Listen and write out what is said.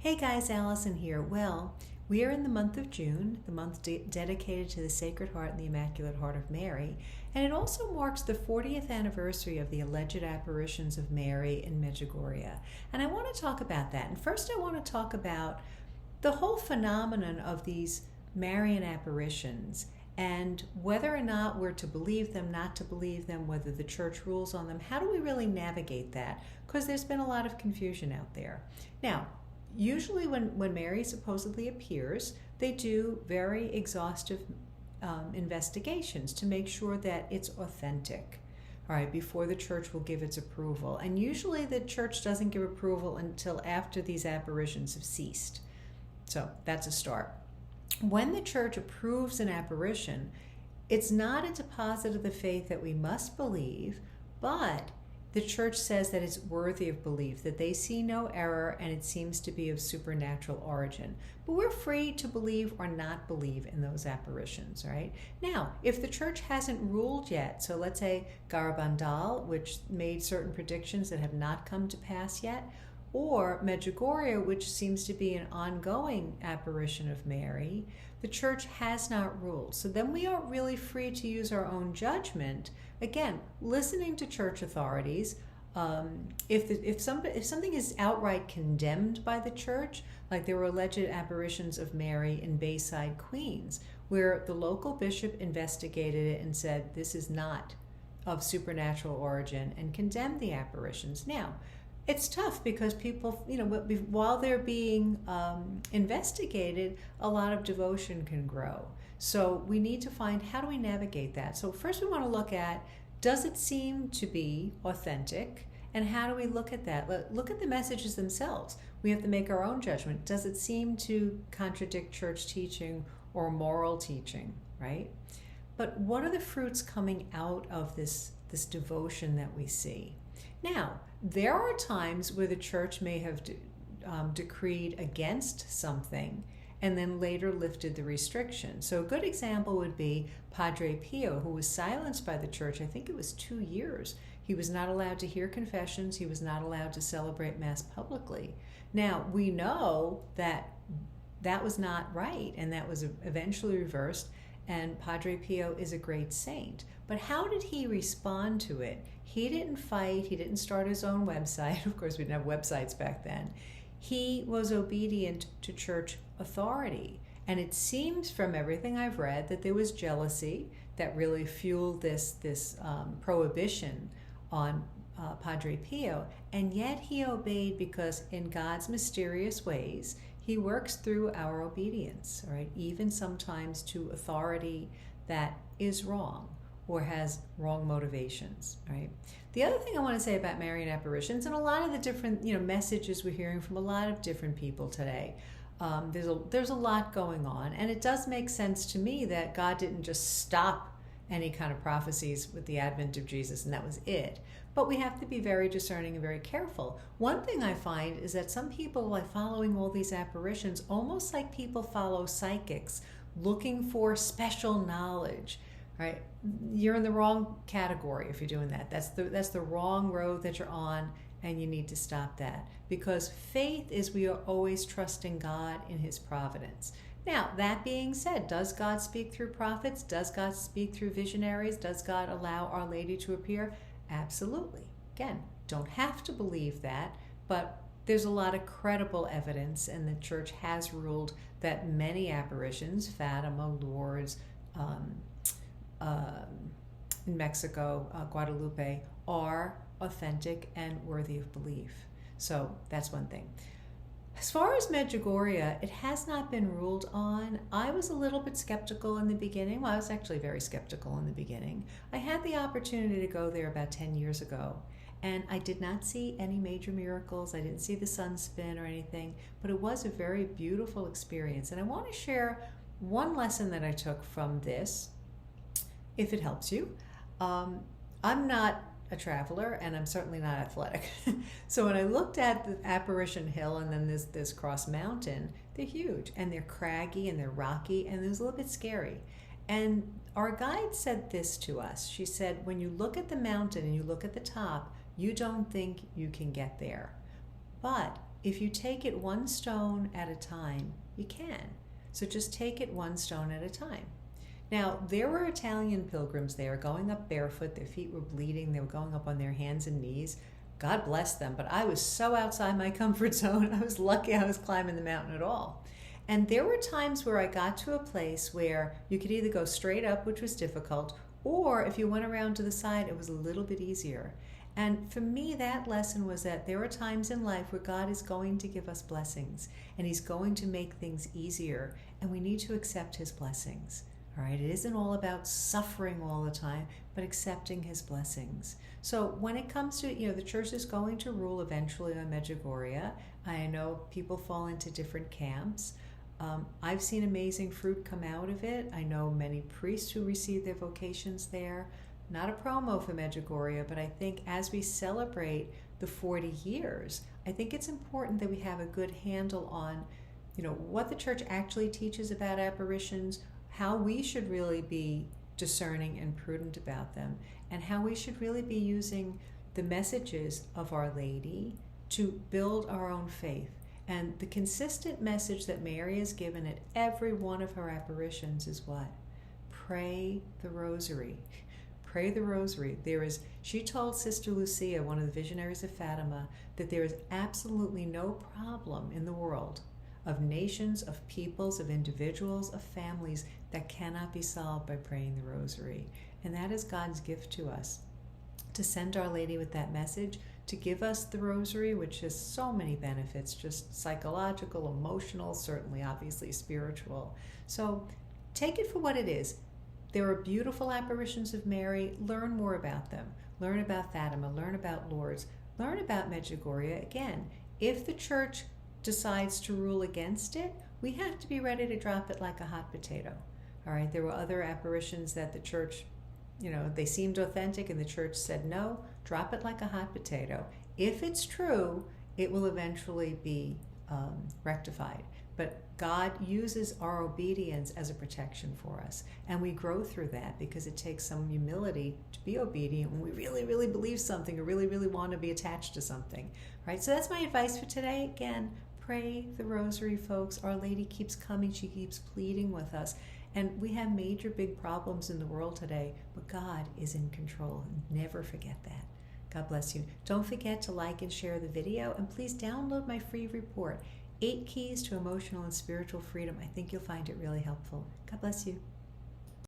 Hey guys, Allison here. Well, we are in the month of June, the month dedicated to the Sacred Heart and the Immaculate Heart of Mary, and it also marks the 40th anniversary of the alleged apparitions of Mary in Medjugorje. And I want to talk about that. And first I want to talk about the whole phenomenon of these Marian apparitions and whether or not we're to believe them, not to believe them, whether the church rules on them. How do we really navigate that? Because there's been a lot of confusion out there. Now, usually when Mary supposedly appears, they do very exhaustive investigations to make sure that it's authentic, all right, before the church will give its approval. And usually the church doesn't give approval until after these apparitions have ceased. So that's a start. When the church approves an apparition, it's not a deposit of the faith that we must believe, but the church says that it's worthy of belief, that they see no error, and it seems to be of supernatural origin. But we're free to believe or not believe in those apparitions, right? Now, if the church hasn't ruled yet, so let's say Garabandal, which made certain predictions that have not come to pass yet, or Medjugorje, which seems to be an ongoing apparition of Mary, the church has not ruled. So then we are really free to use our own judgment, again, listening to church authorities. If something is outright condemned by the church, like there were alleged apparitions of Mary in Bayside, Queens, where the local bishop investigated it and said this is not of supernatural origin and condemned the apparitions. Now, it's tough because people, while they're being investigated, a lot of devotion can grow. So we need to find, how do we navigate that? So first we want to look at, does it seem to be authentic? And how do we look at that? Look at the messages themselves. We have to make our own judgment. Does it seem to contradict church teaching or moral teaching, right? But what are the fruits coming out of this devotion that we see? Now, there are times where the church may have decreed against something and then later lifted the restriction. So a good example would be Padre Pio, who was silenced by the church, I think it was 2 years. He was not allowed to hear confessions. He was not allowed to celebrate Mass publicly. Now, we know that that was not right, and that was eventually reversed, and Padre Pio is a great saint. But how did he respond to it? He didn't fight. He didn't start his own website. Of course, we didn't have websites back then. He was obedient to church authority. And it seems from everything I've read that there was jealousy that really fueled this prohibition on Padre Pio. And yet he obeyed because in God's mysterious ways, he works through our obedience, right? Even sometimes to authority that is wrong or has wrong motivations, right? The other thing I want to say about Marian apparitions, and a lot of the different messages we're hearing from a lot of different people today, there's a lot going on, and it does make sense to me that God didn't just stop any kind of prophecies with the advent of Jesus and that was it. But we have to be very discerning and very careful. One thing I find is that some people are following all these apparitions almost like people follow psychics, looking for special knowledge. Right, you're in the wrong category if you're doing that. That's the wrong road that you're on, and you need to stop that. Because faith is we are always trusting God in His providence. Now, that being said, does God speak through prophets? Does God speak through visionaries? Does God allow Our Lady to appear? Absolutely. Again, don't have to believe that, but there's a lot of credible evidence, and the Church has ruled that many apparitions, Fatima, Lourdes, in Mexico, Guadalupe, are authentic and worthy of belief. So that's one thing. As far as Medjugorje, it has not been ruled on. I was a little bit skeptical in the beginning. Well, I was actually very skeptical in the beginning. I had the opportunity to go there about 10 years ago, and I did not see any major miracles. I didn't see the sun spin or anything, but it was a very beautiful experience. And I want to share one lesson that I took from this, if it helps you. I'm not a traveler, and I'm certainly not athletic. So when I looked at the Apparition Hill and then this Cross Mountain, they're huge, and they're craggy, and they're rocky, and it was a little bit scary. And our guide said this to us. She said, when you look at the mountain and you look at the top, you don't think you can get there. But if you take it one stone at a time, you can. So just take it one stone at a time. Now, there were Italian pilgrims there going up barefoot. Their feet were bleeding. They were going up on their hands and knees. God bless them, but I was so outside my comfort zone. I was lucky I was climbing the mountain at all. And there were times where I got to a place where you could either go straight up, which was difficult, or if you went around to the side, it was a little bit easier. And for me, that lesson was that there are times in life where God is going to give us blessings, and He's going to make things easier, and we need to accept His blessings. All right, it isn't all about suffering all the time, but accepting His blessings. So when it comes to, the church is going to rule eventually on Medjugorje. I know people fall into different camps. I've seen amazing fruit come out of it. I know many priests who receive their vocations there. Not a promo for Medjugorje, but I think as we celebrate the 40 years, I think it's important that we have a good handle on, what the church actually teaches about apparitions, how we should really be discerning and prudent about them, and how we should really be using the messages of Our Lady to build our own faith. And the consistent message that Mary has given at every one of her apparitions is what? Pray the rosary. Pray the rosary. She told Sister Lucia, one of the visionaries of Fatima, that there is absolutely no problem in the world of nations, of peoples, of individuals, of families that cannot be solved by praying the rosary. And that is God's gift to us, to send Our Lady with that message, to give us the rosary, which has so many benefits, just psychological, emotional, certainly, obviously, spiritual. So take it for what it is. There are beautiful apparitions of Mary. Learn more about them. Learn about Fatima. Learn about Lourdes. Learn about Medjugorje. Again, if the church decides to rule against it, we have to be ready to drop it like a hot potato. All right, there were other apparitions that the church, they seemed authentic and the church said no, drop it like a hot potato. If it's true, it will eventually be rectified. But God uses our obedience as a protection for us. And we grow through that because it takes some humility to be obedient when we really, really believe something or really, really want to be attached to something. Right? So that's my advice for today. Again, pray the rosary, folks. Our Lady keeps coming. She keeps pleading with us. And we have major big problems in the world today, but God is in control. Never forget that. God bless you. Don't forget to like and share the video, and please download my free report, 8 Keys to Emotional and Spiritual Freedom. I think you'll find it really helpful. God bless you.